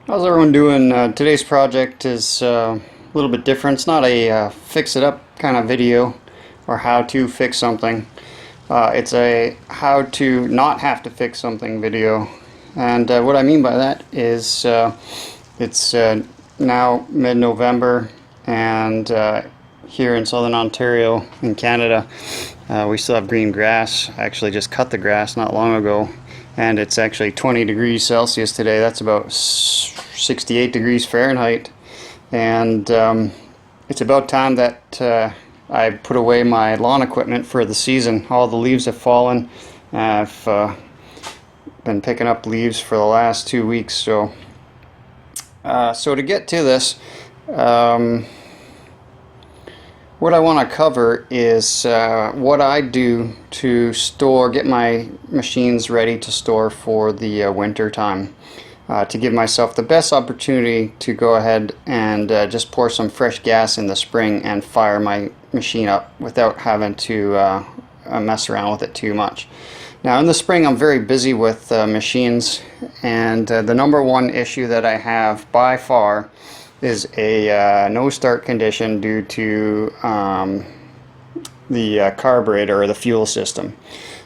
How's everyone doing? Today's project is a little bit different. It's not a fix-it-up kind of video or how to fix something. It's a how to not have to fix something video. And what I mean by that is it's now mid-November, and here in southern Ontario in Canada we still have green grass. I actually just cut the grass not long ago, and it's actually 20 degrees Celsius today. That's about 68 degrees Fahrenheit, and it's about time that I put away my lawn equipment for the season. All the leaves have fallen. I've been picking up leaves for the last 2 weeks, so to get to this, what I want to cover is what I do to get my machines ready to store for the winter time, to give myself the best opportunity to go ahead and just pour some fresh gas in the spring and fire my machine up without having to mess around with it too much. Now in the spring I'm very busy with machines, and the number one issue that I have by far is a no start condition due to the carburetor or the fuel system.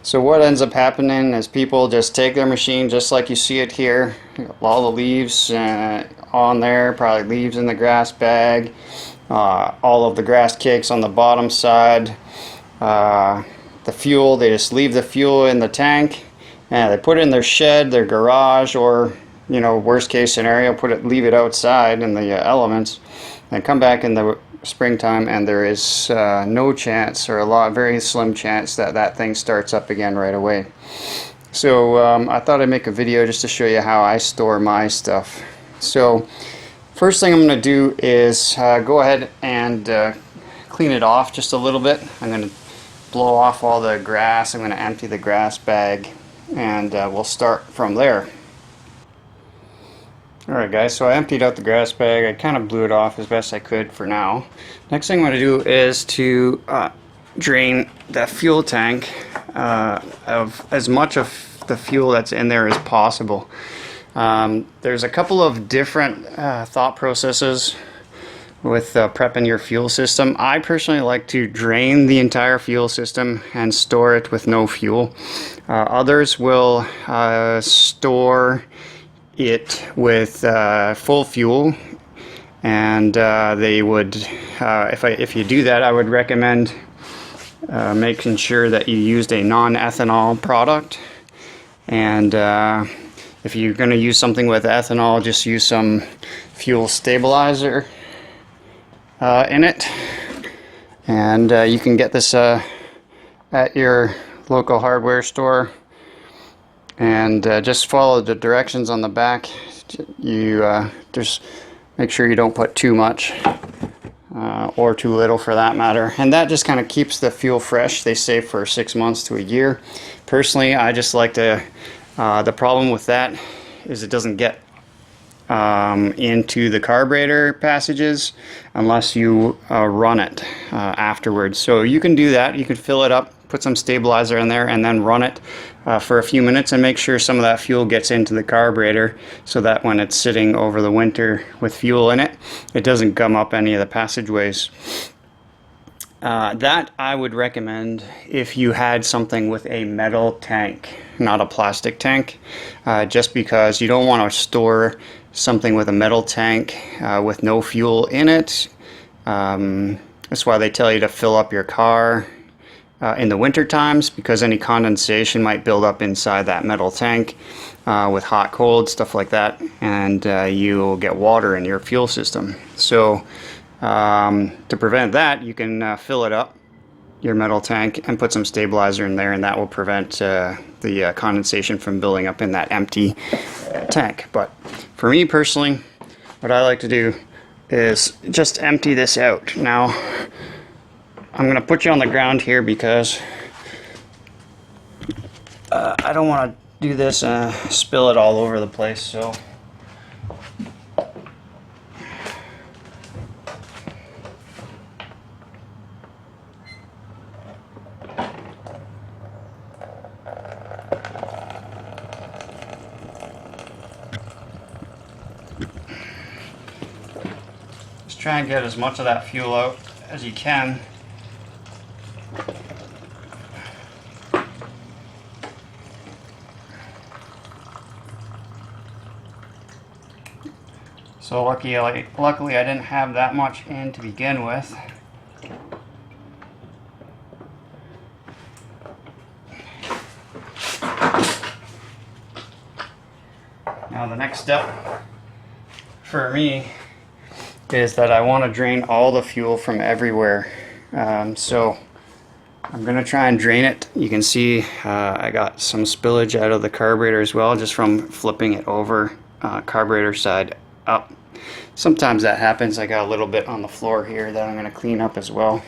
So what ends up happening is people just take their machine just like you see it here, all the leaves on there, probably leaves in the grass bag, all of the grass cakes on the bottom side, the fuel, they just leave the fuel in the tank and they put it in their shed, their garage, or worst case scenario, leave it outside in the elements, and come back in the springtime, and there is no chance, or very slim chance, that that thing starts up again right away. So I thought I'd make a video just to show you how I store my stuff. So first thing I'm going to do is go ahead and clean it off just a little bit. I'm going to blow off all the grass. I'm going to empty the grass bag, and we'll start from there. Alright guys, so I emptied out the grass bag. I kind of blew it off as best I could for now. Next thing I'm going to do is to drain the fuel tank of as much of the fuel that's in there as possible. There's a couple of different thought processes with prepping your fuel system. I personally like to drain the entire fuel system and store it with no fuel. Others will store it with full fuel, and they would if you do that, I would recommend making sure that you used a non-ethanol product, and if you're going to use something with ethanol, just use some fuel stabilizer in it, and you can get this at your local hardware store. And just follow the directions on the back. You just make sure you don't put too much or too little for that matter. And that just kind of keeps the fuel fresh. They say for 6 months to a year. Personally, I just like to, the problem with that is it doesn't get into the carburetor passages unless you run it afterwards. So you can do that. You could fill it up, put some stabilizer in there, and then run it for a few minutes and make sure some of that fuel gets into the carburetor, so that when it's sitting over the winter with fuel in it, it doesn't gum up any of the passageways. That I would recommend if you had something with a metal tank, not a plastic tank, just because you don't want to store something with a metal tank with no fuel in it. That's why they tell you to fill up your car in the winter times, because any condensation might build up inside that metal tank with hot, cold, stuff like that, and you'll get water in your fuel system. So to prevent that, you can fill it up, your metal tank, and put some stabilizer in there, and that will prevent the condensation from building up in that empty tank. But for me personally, what I like to do is just empty this out. Now I'm going to put you on the ground here because I don't want to do this and spill it all over the place. So try and get as much of that fuel out as you can. So luckily I didn't have that much in to begin with. Now the next step for me is that I want to drain all the fuel from everywhere. So I'm going to try and drain it. You can see I got some spillage out of the carburetor as well, just from flipping it over carburetor side up. Sometimes that happens. I got a little bit on the floor here that I'm going to clean up as well.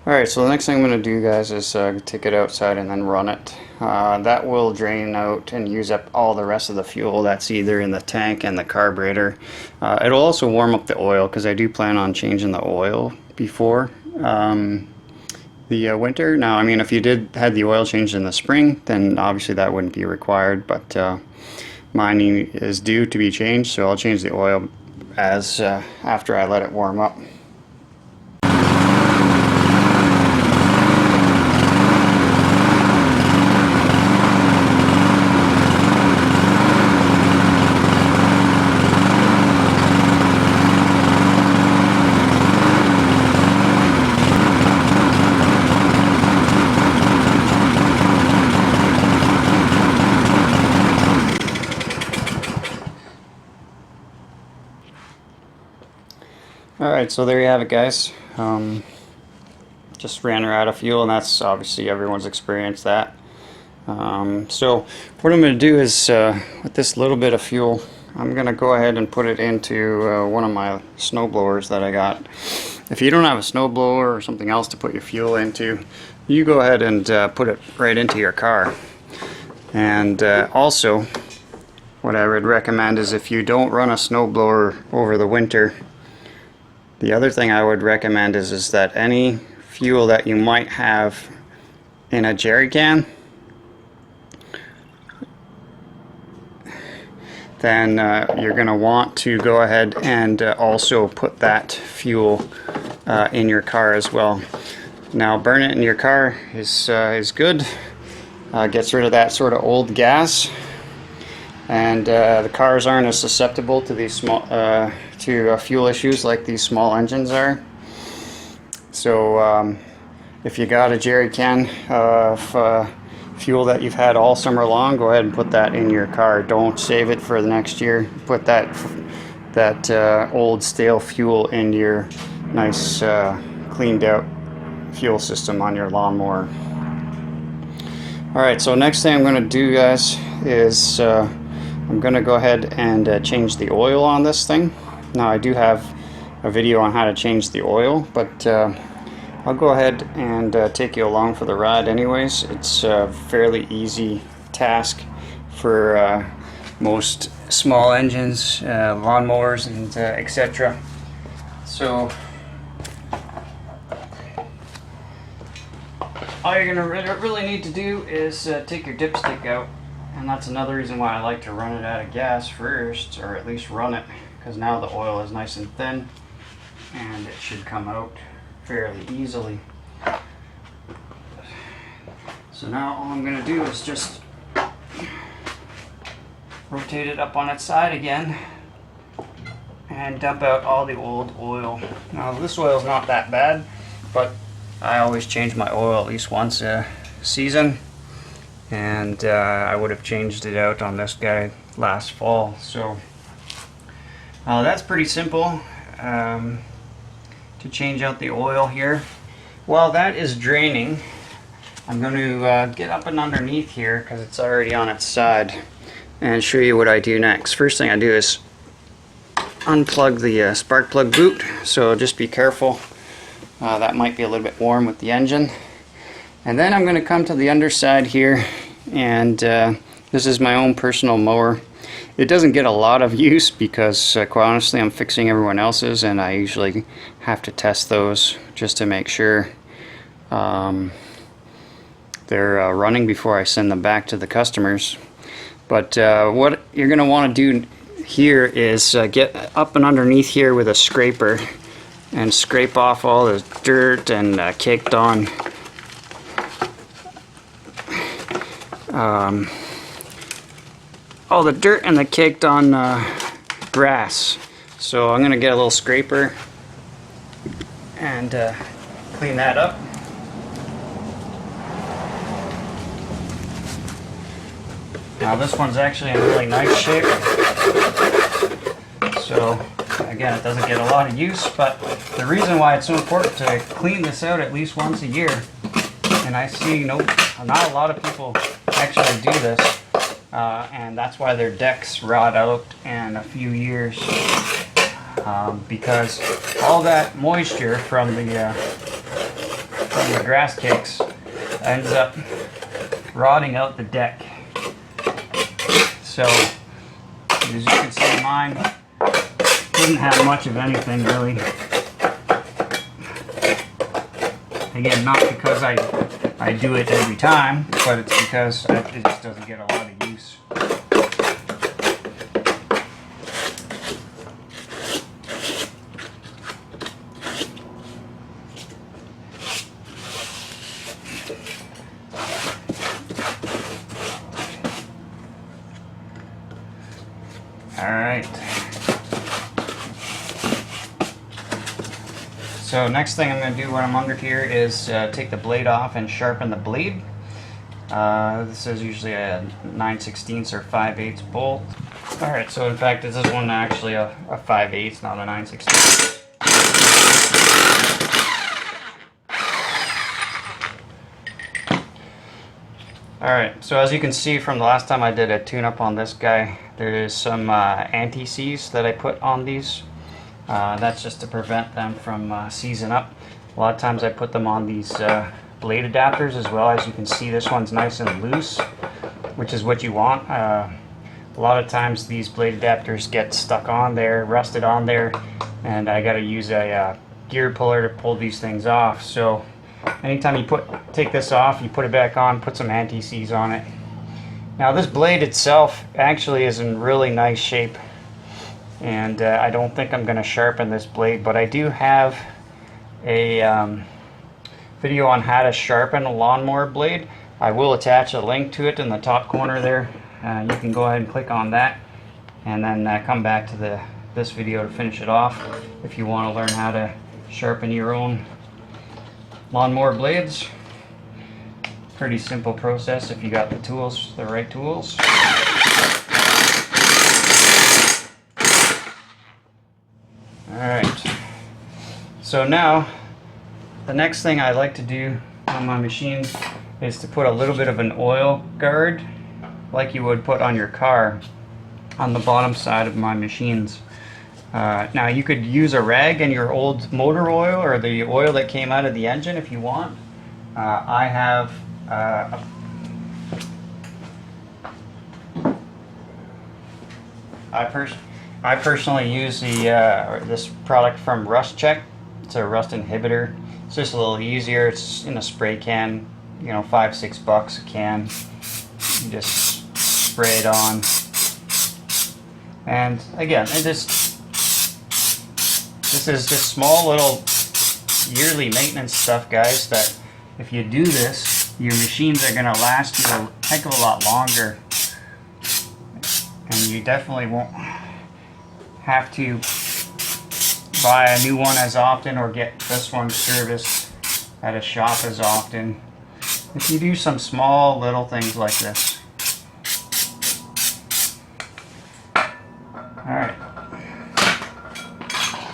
Alright, so the next thing I'm going to do, guys, is take it outside and then run it. That will drain out and use up all the rest of the fuel that's either in the tank and the carburetor. It'll also warm up the oil, because I do plan on changing the oil before the winter. Now, I mean, if you had the oil changed in the spring, then obviously that wouldn't be required, but mine is due to be changed, so I'll change the oil as after I let it warm up. Alright, so there you have it, guys. Just ran her out of fuel, and that's obviously everyone's experienced that. So what I'm going to do is, with this little bit of fuel, I'm going to go ahead and put it into one of my snow blowers that I got. If you don't have a snow blower or something else to put your fuel into, you go ahead and put it right into your car. And also, what I would recommend is, if you don't run a snow blower over the winter, the other thing I would recommend is that any fuel that you might have in a jerry can, then you're going to want to go ahead and also put that fuel in your car as well. Now, burn it in your car is good. Gets rid of that sort of old gas, and the cars aren't as susceptible to these small fuel issues like these small engines are. So if you got a jerry can of fuel that you've had all summer long, go ahead and put that in your car. Don't save it for the next year. Put that old stale fuel in your nice cleaned out fuel system on your lawnmower. Alright, so next thing I'm going to do, guys, is I'm going to go ahead and change the oil on this thing. Now, I do have a video on how to change the oil, but I'll go ahead and take you along for the ride anyways. It's a fairly easy task for most small engines, lawnmowers, and etc. So all you're going to really need to do is take your dipstick out, and that's another reason why I like to run it out of gas first, or at least run it, because now the oil is nice and thin and it should come out fairly easily. So now all I'm going to do is just rotate it up on its side again and dump out all the old oil. Now, this oil is not that bad, but I always change my oil at least once a season, and I would have changed it out on this guy last fall. So that's pretty simple to change out the oil here. While that is draining, I'm going to get up and underneath here, because it's already on its side, and show you what I do next. First thing I do is unplug the spark plug boot, so just be careful. That might be a little bit warm with the engine. And then I'm going to come to the underside here, and this is my own personal mower. It doesn't get a lot of use because, quite honestly, I'm fixing everyone else's, and I usually have to test those just to make sure they're running before I send them back to the customers. But what you're going to want to do here is get up and underneath here with a scraper and scrape off all the dirt and caked on all the dirt and the caked on grass. So I'm gonna get a little scraper and clean that up. Now this one's actually in really nice shape. So again, it doesn't get a lot of use, but the reason why it's so important to clean this out at least once a year, and I see not a lot of people actually do this, and that's why their decks rot out in a few years, because all that moisture from the grass cakes ends up rotting out the deck. So as you can see, mine doesn't have much of anything really. Again, not because I do it every time, but it's because it just doesn't get a lot of use. Alright. So next thing I'm going to do when I'm under here is take the blade off and sharpen the blade. This is usually a 9/16 or 5/8 bolt. Alright, so in fact this is one actually a 5/8, not a 9/16. Alright, so as you can see from the last time I did a tune-up on this guy, there is some anti-seize that I put on these. That's just to prevent them from seizing up. A lot of times I put them on these blade adapters as well. As you can see, this one's nice and loose, which is what you want. A lot of times these blade adapters get stuck on there, rusted on there, and I got to use a gear puller to pull these things off. So anytime you take this off, you put it back on, put some anti-seize on it. Now this blade itself actually is in really nice shape, and I don't think I'm going to sharpen this blade, but I do have a video on how to sharpen a lawnmower blade. I will attach a link to it in the top corner there. You can go ahead and click on that and then come back to this video to finish it off if you want to learn how to sharpen your own lawnmower blades. Pretty simple process if you got the tools, the right tools. Alright, so now the next thing I like to do on my machine is to put a little bit of an oil guard like you would put on your car on the bottom side of my machines. Now you could use a rag in your old motor oil or the oil that came out of the engine if you want. I have I personally use this product from Rust Check. It's a rust inhibitor. It's just a little easier. It's in a spray can, you know, $5-6 a can. You just spray it on, and again, this is just small little yearly maintenance stuff, guys, that if you do this, your machines are going to last you a heck of a lot longer, and you definitely won't have to buy a new one as often or get this one serviced at a shop as often if you do some small little things like this. Alright,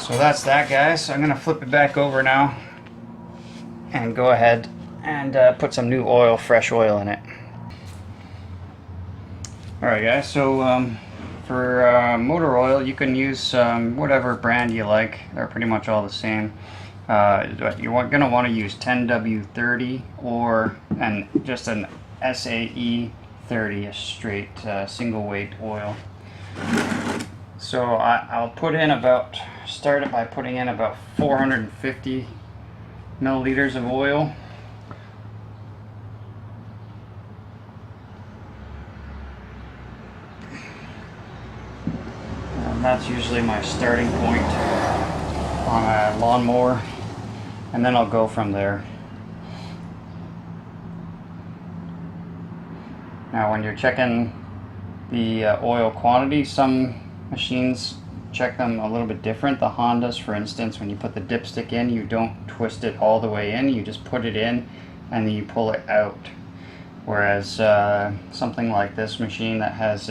so that's that, guys. I'm going to flip it back over now and go ahead and put some new oil, fresh oil in it. Alright guys, so for motor oil you can use whatever brand you like. They're pretty much all the same. But you're going to want to use 10W30 or just an SAE 30, a straight single weight oil. So I'll put in start it by putting in about 450 milliliters of oil. That's usually my starting point on a lawnmower, and then I'll go from there. Now when you're checking the oil quantity, some machines check them a little bit different. The Hondas, for instance, when you put the dipstick in, you don't twist it all the way in, you just put it in and then you pull it out. Whereas something like this machine that has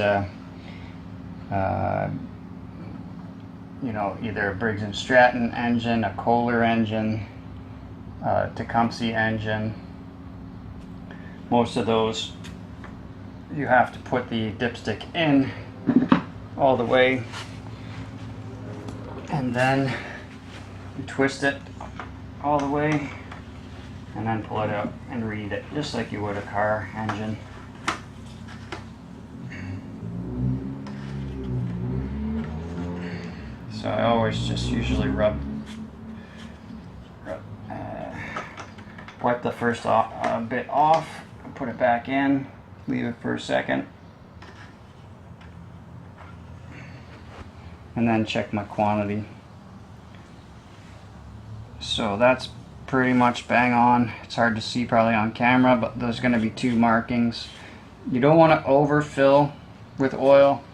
you know, either a Briggs & Stratton engine, a Kohler engine, Tecumseh engine, most of those you have to put the dipstick in all the way and then you twist it all the way and then pull it out and read it just like you would a car engine. So I always just usually wipe the first bit off, put it back in, leave it for a second, and then check my quantity. So that's pretty much bang on. It's hard to see probably on camera, but there's going to be 2 markings. You don't want to overfill with oil.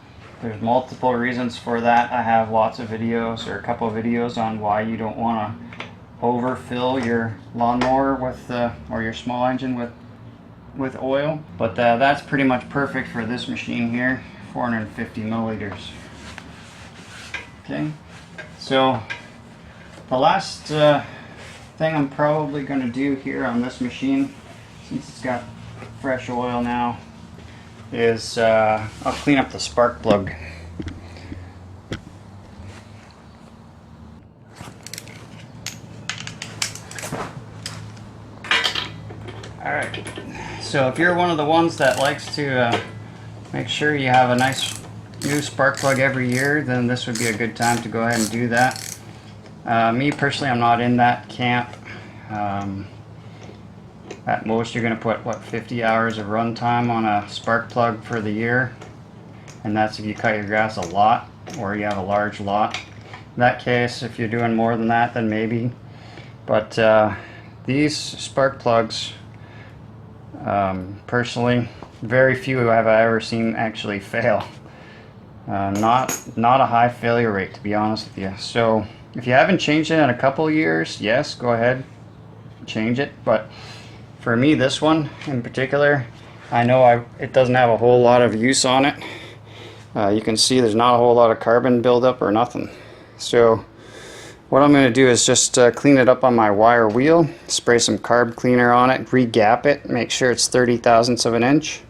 There's multiple reasons for that. I have lots of videos, or a couple of videos, on why you don't want to overfill your lawnmower with or your small engine with oil. But that's pretty much perfect for this machine here, 450 milliliters. Okay, so the last thing I'm probably going to do here on this machine, since it's got fresh oil now, is I'll clean up the spark plug. Alright, so if you're one of the ones that likes to make sure you have a nice new spark plug every year, then this would be a good time to go ahead and do that. Me personally, I'm not in that camp. At most you're going to put, what, 50 hours of run time on a spark plug for the year, and that's if you cut your grass a lot or you have a large lot. In that case, if you're doing more than that, then maybe. But these spark plugs, personally, very few have I ever seen actually fail. Not a high failure rate, to be honest with you. So if you haven't changed it in a couple years, yes, go ahead, change it. But for me, this one in particular, I know it doesn't have a whole lot of use on it. You can see there's not a whole lot of carbon buildup or nothing. So what I'm going to do is just clean it up on my wire wheel, spray some carb cleaner on it, re-gap it, make sure it's 30 thousandths of an inch,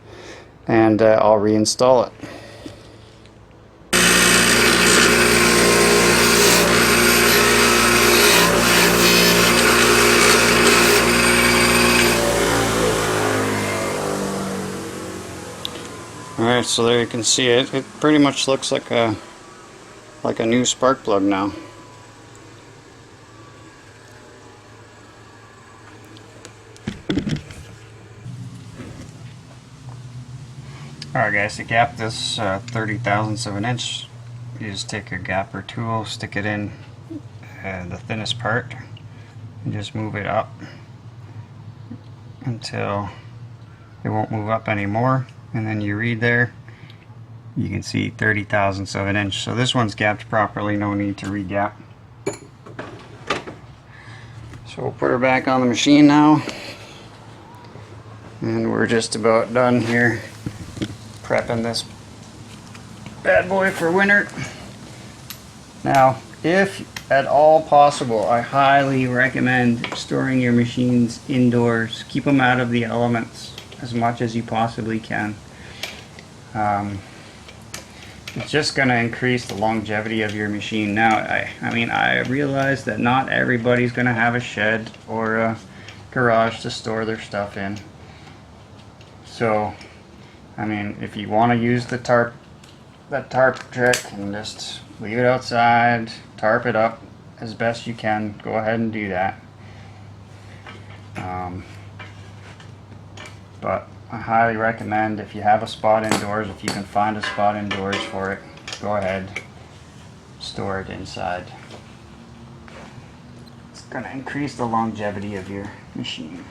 and I'll reinstall it. Alright, so there you can see it. It pretty much looks like a new spark plug now. Alright guys, to gap this 30 thousandths of an inch, you just take your gapper tool, stick it in the thinnest part, and just move it up until it won't move up anymore. And then you read there, you can see 30 thousandths of an inch. So this one's gapped properly, no need to re-gap. So we'll put her back on the machine now. And we're just about done here, prepping this bad boy for winter. Now, if at all possible, I highly recommend storing your machines indoors. Keep them out of the elements as much as you possibly can. It's just going to increase the longevity of your machine. Now, I mean, I realize that not everybody's going to have a shed or a garage to store their stuff in. So, I mean, if you want to use the tarp trick and just leave it outside, tarp it up as best you can, go ahead and do that. But I highly recommend, if you have a spot indoors, if you can find a spot indoors for it, go ahead. store it inside. It's going to increase the longevity of your machine.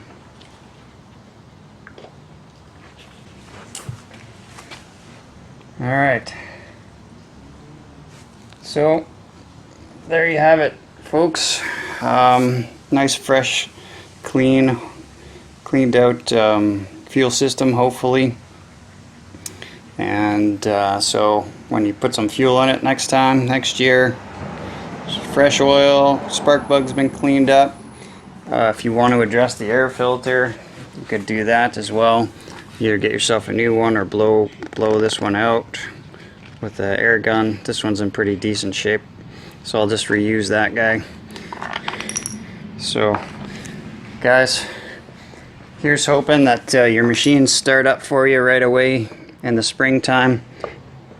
Alright, so there you have it, folks. Nice, fresh, cleaned out fuel system, hopefully. And so when you put some fuel in it next year, fresh oil, spark plug's been cleaned up. If you want to address the air filter, you could do that as well. Either get yourself a new one or blow this one out with the air gun. This one's in pretty decent shape, so I'll just reuse that guy. So guys, here's hoping that your machines start up for you right away in the springtime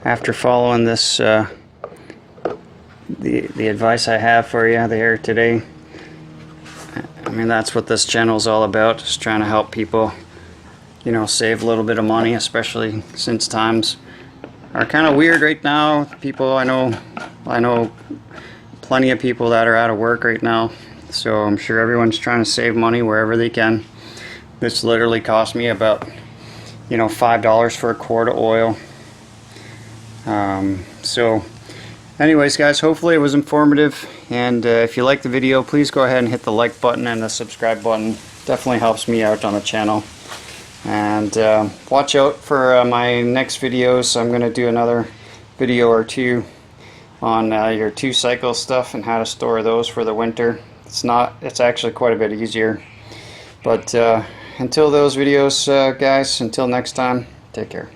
after following this the advice I have for you there today. I mean, that's what this channel is all about, just trying to help people, you know, save a little bit of money, especially since times are kind of weird right now. People, I know plenty of people that are out of work right now, so I'm sure everyone's trying to save money wherever they can. This literally cost me about, you know, $5 for a quart of oil. So anyways guys, hopefully it was informative, and if you liked the video, please go ahead and hit the like button and the subscribe button. Definitely helps me out on the channel. And watch out for my next videos. I'm going to do another video or two on your 2-cycle stuff and how to store those for the winter. It's actually quite a bit easier. But until those videos, guys, until next time, take care.